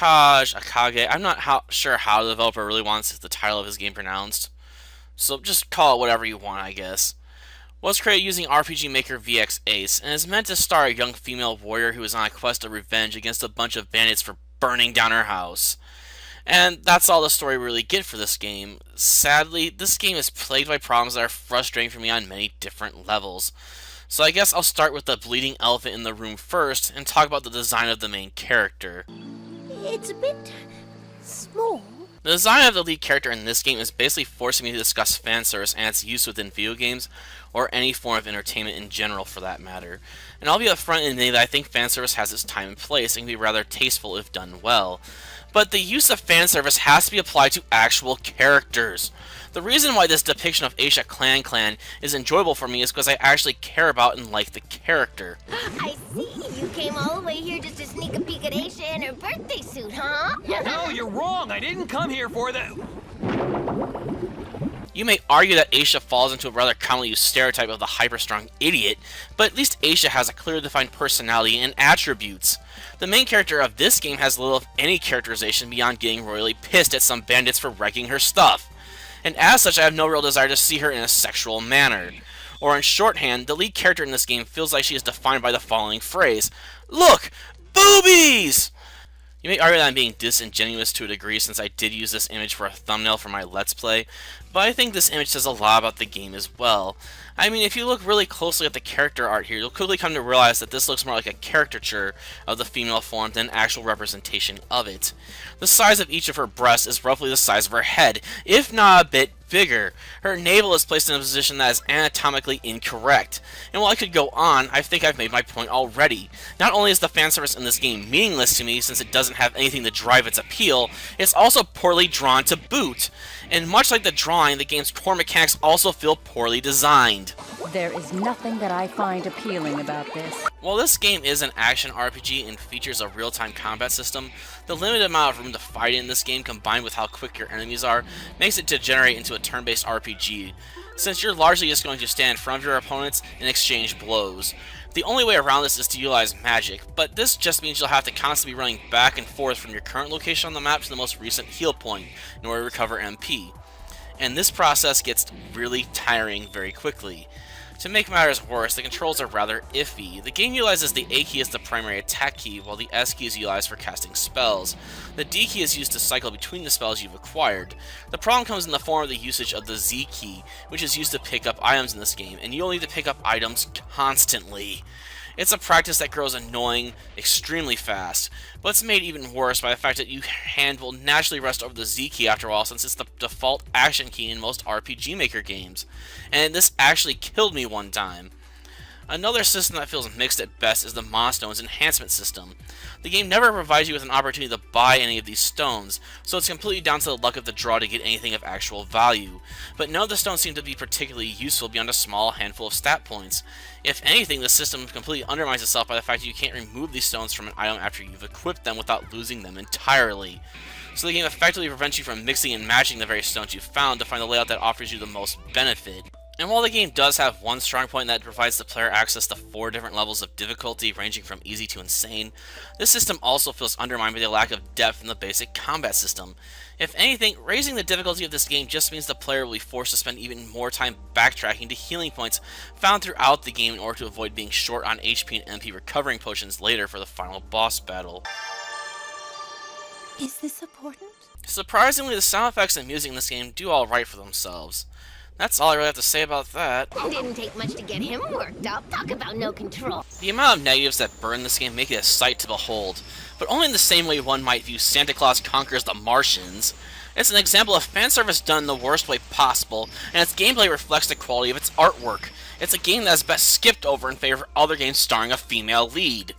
Akage. I'm not sure how the developer really wants the title of his game pronounced, so just call it whatever you want, I guess. Was created using RPG Maker VX Ace, and is meant to star a young female warrior who is on a quest of revenge against a bunch of bandits for burning down her house. And that's all the story we really get for this game. Sadly, this game is plagued by problems that are frustrating for me on many different levels. So I guess I'll start with the bleeding elephant in the room first, and talk about the design of the main character. It's a bit small. The design of the lead character in this game is basically forcing me to discuss fan service and its use within video games, or any form of entertainment in general for that matter. And I'll be upfront in saying that I think fan service has its time and place and can be rather tasteful if done well. But the use of fan service has to be applied to actual characters. The reason why this depiction of Aisha Clan is enjoyable for me is because I actually care about and like the character. I see. You came all the way here just to sneak a peek at Aisha in her birthday suit, huh? No, you're wrong. I didn't come here for that. You may argue that Aisha falls into a rather commonly used stereotype of the hyper-strong idiot, but at least Aisha has a clearly defined personality and attributes. The main character of this game has little if any characterization beyond getting royally pissed at some bandits for wrecking her stuff. And as such, I have no real desire to see her in a sexual manner. Or in shorthand, the lead character in this game feels like she is defined by the following phrase: "Look! Boobies!" You may argue that I'm being disingenuous to a degree since I did use this image for a thumbnail for my Let's Play, but I think this image says a lot about the game as well. I mean, if you look really closely at the character art here, you'll quickly come to realize that this looks more like a caricature of the female form than an actual representation of it. The size of each of her breasts is roughly the size of her head, if not a bit bigger. Her navel is placed in a position that is anatomically incorrect. And while I could go on, I think I've made my point already. Not only is the fan service in this game meaningless to me since it doesn't have anything to drive its appeal, it's also poorly drawn to boot. And much like the drawing, the game's core mechanics also feel poorly designed. There is nothing that I find appealing about this. While this game is an action RPG and features a real-time combat system, the limited amount of room to fight in this game combined with how quick your enemies are makes it degenerate into a turn-based RPG, since you're largely just going to stand in front of your opponents and exchange blows. The only way around this is to utilize magic, but this just means you'll have to constantly be running back and forth from your current location on the map to the most recent heal point in order to recover MP. And this process gets really tiring very quickly. To make matters worse, the controls are rather iffy. The game utilizes the A key as the primary attack key, while the S key is utilized for casting spells. The D key is used to cycle between the spells you've acquired. The problem comes in the form of the usage of the Z key, which is used to pick up items in this game, and you'll need to pick up items constantly. It's a practice that grows annoying extremely fast, but it's made even worse by the fact that your hand will naturally rest over the Z key after a while since it's the default action key in most RPG Maker games, and this actually killed me one time. Another system that feels mixed at best is the Monostones enhancement system. The game never provides you with an opportunity to buy any of these stones, so it's completely down to the luck of the draw to get anything of actual value. But none of the stones seem to be particularly useful beyond a small handful of stat points. If anything, the system completely undermines itself by the fact that you can't remove these stones from an item after you've equipped them without losing them entirely. So the game effectively prevents you from mixing and matching the very stones you've found to find the layout that offers you the most benefit. And while the game does have one strong point that provides the player access to 4 different levels of difficulty ranging from easy to insane, this system also feels undermined by the lack of depth in the basic combat system. If anything, raising the difficulty of this game just means the player will be forced to spend even more time backtracking to healing points found throughout the game in order to avoid being short on HP and MP recovering potions later for the final boss battle. Is this important? Surprisingly, the sound effects and music in this game do alright for themselves. That's all I really have to say about that. Didn't take much to get him worked up. Talk about no control. The amount of negatives that burn this game make it a sight to behold, but only in the same way one might view Santa Claus Conquers the Martians. It's an example of fan service done in the worst way possible, and its gameplay reflects the quality of its artwork. It's a game that is best skipped over in favor of other games starring a female lead.